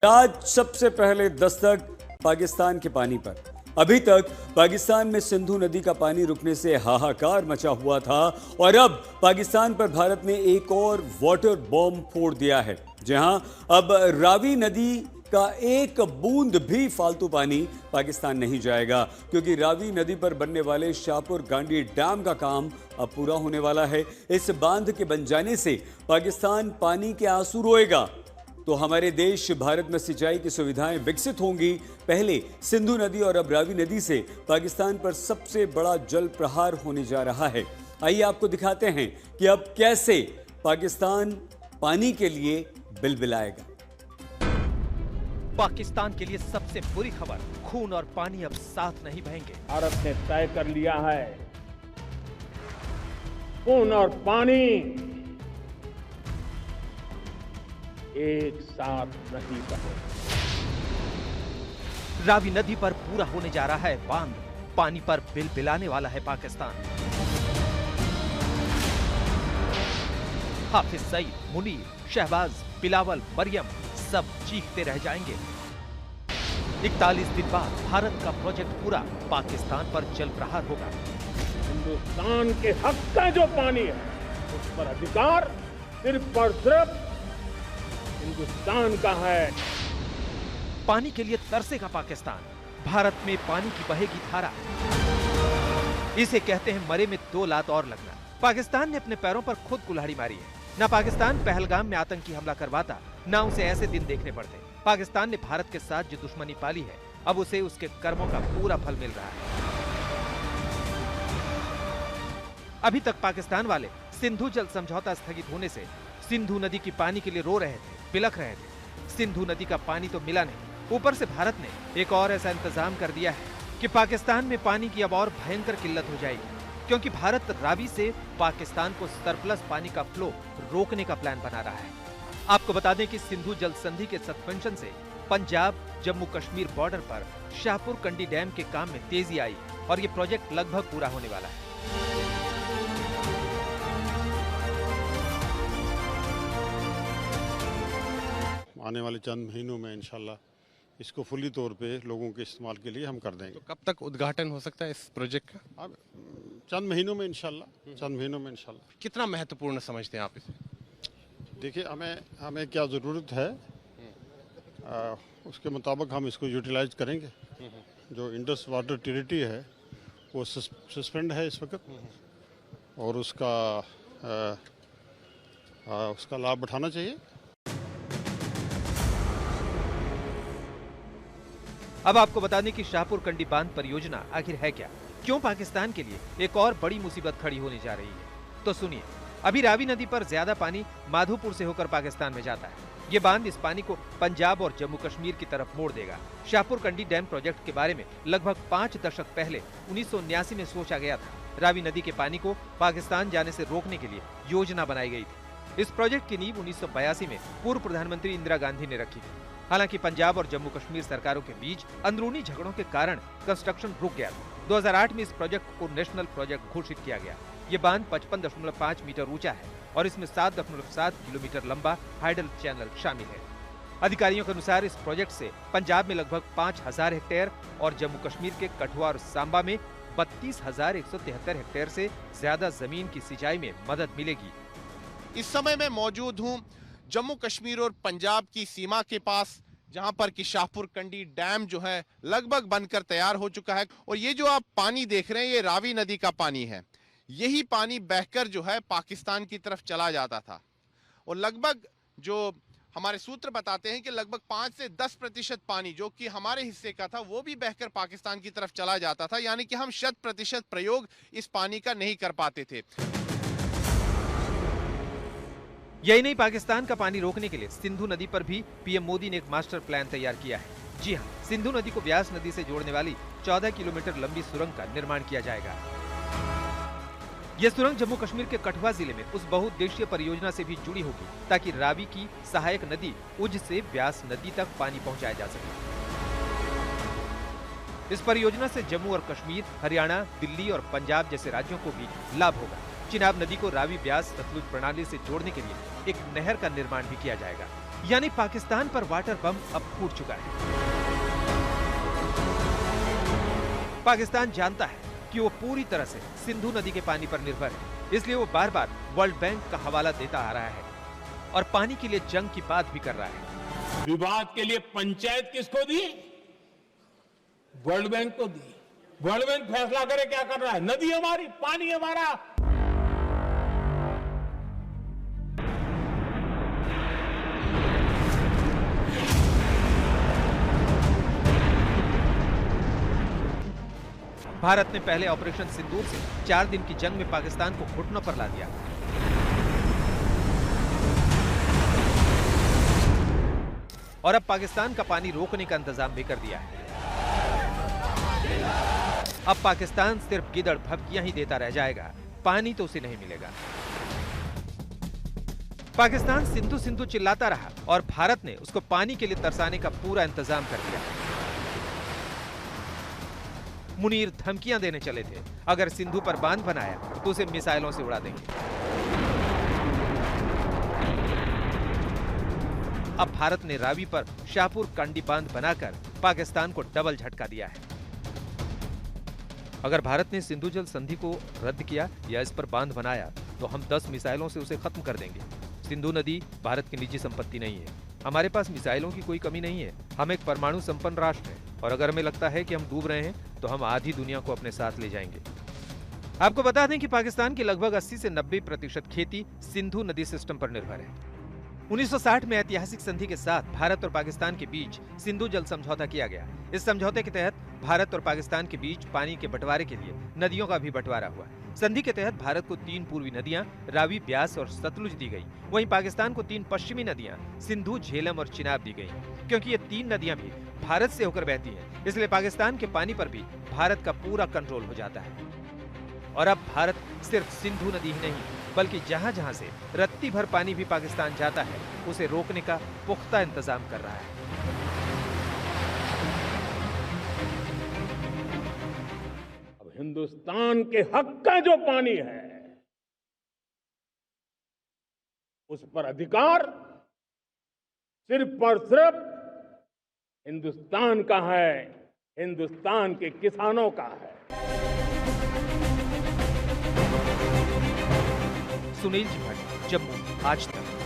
आज सबसे पहले दस्तक पाकिस्तान के पानी पर। अभी तक पाकिस्तान में सिंधु नदी का पानी रुकने से हाहाकार मचा हुआ था और अब पाकिस्तान पर भारत ने एक और वाटर बॉम्ब फोड़ दिया है। जहां अब रावी नदी का एक बूंद भी फालतू पानी पाकिस्तान नहीं जाएगा, क्योंकि रावी नदी पर बनने वाले शाहपुर कांडी डैम का काम अब पूरा होने वाला है। इस बांध के बन जाने से पाकिस्तान पानी के आंसू रोएगा तो हमारे देश भारत में सिंचाई की सुविधाएं विकसित होंगी। पहले सिंधु नदी और अब रावी नदी से पाकिस्तान पर सबसे बड़ा जल प्रहार होने जा रहा है। आइए आपको दिखाते हैं कि अब कैसे पाकिस्तान पानी के लिए बिलबिलाएगा। पाकिस्तान के लिए सबसे बुरी खबर, खून और पानी अब साथ नहीं बहेंगे। भारत ने तय कर लिया है, खून और पानी एक साथ नहीं बहेंगे। रावी नदी पर पूरा होने जा रहा है बांध, पानी पर बिलबिलाने वाला है पाकिस्तान। हाफिज सईद, मुनीर, शहबाज, बिलावल, मरियम सब चीखते रह जाएंगे। 41 दिन बाद भारत का प्रोजेक्ट पूरा, पाकिस्तान पर जल प्रहार होगा। हिंदुस्तान के हक का जो पानी है उस पर अधिकार सिर्फ और सिर्फ हिंदुस्तान का है। पानी के लिए तरसेगा पाकिस्तान, भारत में पानी की बहेगी धारा। इसे कहते हैं मरे में 2 लात और लगना। पाकिस्तान ने अपने पैरों पर खुद कुल्हाड़ी मारी है। ना पाकिस्तान पहलगाम में आतंकी हमला करवाता, ना उसे ऐसे दिन देखने पड़ते। पाकिस्तान ने भारत के साथ जो दुश्मनी पाली है, अब उसे उसके कर्मों का पूरा फल मिल रहा है। अभी तक पाकिस्तान वाले सिंधु जल समझौता स्थगित होने से सिंधु नदी की पानी के लिए रो रहे थे, बिलख रहे थे। सिंधु नदी का पानी तो मिला नहीं, ऊपर से भारत ने एक और ऐसा इंतजाम कर दिया है कि पाकिस्तान में पानी की अब और भयंकर किल्लत हो जाएगी, क्योंकि भारत रावी से पाकिस्तान को सरप्लस पानी का फ्लो रोकने का प्लान बना रहा है। आपको बता दें कि सिंधु जल संधि के सस्पेंशन से पंजाब जम्मू कश्मीर बॉर्डर पर शाहपुर कंडी डैम के काम में तेजी आई और ये प्रोजेक्ट लगभग पूरा होने वाला है। आने वाले चंद महीनों में इंशाल्लाह इसको फुली तौर पे लोगों के इस्तेमाल के लिए हम कर देंगे। तो कब तक उद्घाटन हो सकता है इस प्रोजेक्ट का? अब चंद महीनों में इंशाल्लाह, चंद महीनों में इंशाल्लाह। कितना महत्वपूर्ण समझते हैं आप इसे? देखिए, हमें क्या ज़रूरत है उसके मुताबिक हम इसको यूटिलाइज करेंगे। जो इंडस वाटर टेरिटरी है वो सस्पेंड है इस वक्त और उसका लाभ उठाना चाहिए। अब आपको बता दें कि शाहपुर कंडी बांध परियोजना आखिर है क्या, क्यों पाकिस्तान के लिए एक और बड़ी मुसीबत खड़ी होने जा रही है। तो सुनिए, अभी रावी नदी पर ज्यादा पानी माधोपुर से होकर पाकिस्तान में जाता है। ये बांध इस पानी को पंजाब और जम्मू कश्मीर की तरफ मोड़ देगा। शाहपुर कंडी डैम प्रोजेक्ट के बारे में लगभग 5 दशक पहले 1979 में सोचा गया था। रावी नदी के पानी को पाकिस्तान जाने से रोकने के लिए योजना बनाई गई थी। इस प्रोजेक्ट की नींव 1982 में पूर्व प्रधानमंत्री इंदिरा गांधी ने रखी थी। हालांकि पंजाब और जम्मू कश्मीर सरकारों के बीच अंदरूनी झगड़ों के कारण कंस्ट्रक्शन रुक गया था। 2008 में इस प्रोजेक्ट को नेशनल प्रोजेक्ट घोषित किया गया। ये बांध 55.5 मीटर ऊंचा है और इसमें 7.7 किलोमीटर लंबा हाइडल चैनल शामिल है। अधिकारियों के अनुसार इस प्रोजेक्ट से पंजाब में लगभग 5,000 हेक्टेयर और जम्मू कश्मीर के कठुआ और सांबा में 32,173 हेक्टेयर से ज्यादा जमीन की सिंचाई में मदद मिलेगी। इस समय मैं मौजूद हूँ जम्मू कश्मीर और पंजाब की सीमा के पास, जहां पर कि शाहपुर कंडी डैम जो है लगभग बनकर तैयार हो चुका है। और ये जो आप पानी देख रहे हैं, ये रावी नदी का पानी है। यही पानी बहकर जो है पाकिस्तान की तरफ चला जाता था और लगभग जो हमारे सूत्र बताते हैं कि लगभग 5 से 10% पानी जो कि हमारे हिस्से का था वो भी बहकर पाकिस्तान की तरफ चला जाता था। यानी कि हम 100% प्रयोग इस पानी का नहीं कर पाते थे। यही नहीं, पाकिस्तान का पानी रोकने के लिए सिंधु नदी पर भी पीएम मोदी ने एक मास्टर प्लान तैयार किया है। जी हां, सिंधु नदी को व्यास नदी से जोड़ने वाली 14 किलोमीटर लंबी सुरंग का निर्माण किया जाएगा। यह सुरंग जम्मू कश्मीर के कठुआ जिले में उस बहुउद्देशीय परियोजना से भी जुड़ी होगी, ताकि रावी की सहायक नदी उज से व्यास नदी तक पानी पहुंचाया जा सके। इस परियोजना से जम्मू और कश्मीर, हरियाणा, दिल्ली और पंजाब जैसे राज्यों को भी लाभ होगा। चिनाब नदी को रावी व्यास सतलुज प्रणाली से जोड़ने के लिए एक नहर का निर्माण भी किया जाएगा। यानी पाकिस्तान पर वाटर बम अब फूट चुका है। पाकिस्तान जानता है कि वो पूरी तरह से सिंधु नदी के पानी पर निर्भर है, इसलिए वो बार बार वर्ल्ड बैंक का हवाला देता आ रहा है और पानी के लिए जंग की बात भी कर रहा है। विवाद के लिए पंचायत किसको दी? वर्ल्ड बैंक को दी। वर्ल्ड बैंक फैसला करे क्या कर रहा है? नदी हमारी, पानी हमारा। भारत ने पहले ऑपरेशन सिंदूर से 4 दिन की जंग में पाकिस्तान को घुटनों पर ला दिया। और अब पाकिस्तान का पानी रोकने का इंतजाम भी कर दिया है। अब पाकिस्तान सिर्फ गिदड़ भभकियां ही देता रह जाएगा, पानी तो उसे नहीं मिलेगा। पाकिस्तान सिंधु सिंधु चिल्लाता रहा और भारत ने उसको पानी के लिए तरसाने का पूरा इंतजाम कर दिया। मुनीर धमकियां देने चले थे, अगर सिंधु पर बांध बनाया तो उसे मिसाइलों से उड़ा देंगे। अब भारत ने रावी पर शाहपुर कंडी बांध बनाकर पाकिस्तान को डबल झटका दिया है। अगर भारत ने सिंधु जल संधि को रद्द किया या इस पर बांध बनाया तो हम 10 मिसाइलों से उसे खत्म कर देंगे। सिंधु नदी भारत की निजी संपत्ति नहीं है, हमारे पास मिसाइलों की कोई कमी नहीं है, हम एक परमाणु संपन्न राष्ट्र हैं और अगर हमें लगता है कि हम डूब रहे हैं तो हम आधी दुनिया को अपने साथ ले जाएंगे। आपको बता दें कि पाकिस्तान की लगभग 80 से 90% खेती सिंधु नदी सिस्टम पर निर्भर है। 1960 में ऐतिहासिक संधि के साथ भारत और पाकिस्तान के बीच सिंधु जल समझौता किया गया। इस समझौते के तहत भारत और पाकिस्तान के बीच पानी के बंटवारे के लिए नदियों का भी बंटवारा हुआ। संधि के तहत भारत को 3 पूर्वी नदियां रावी, ब्यास और सतलुज दी गई। वहीं पाकिस्तान को 3 पश्चिमी नदियां सिंधु, झेलम और चिनाब दी गई। क्योंकि ये 3 नदियां भी भारत से होकर बहती हैं, इसलिए पाकिस्तान के पानी पर भी भारत का पूरा कंट्रोल हो जाता है। और अब भारत सिर्फ सिंधु नदी ही नहीं बल्कि जहां जहां से रत्ती भर पानी भी पाकिस्तान जाता है उसे रोकने का पुख्ता इंतजाम कर रहा है। अब हिंदुस्तान के हक का जो पानी है उस पर अधिकार सिर्फ और सिर्फ हिंदुस्तान का है, हिंदुस्तान के किसानों का है। सुनील जी भट्ट, जम्मू, आज तक।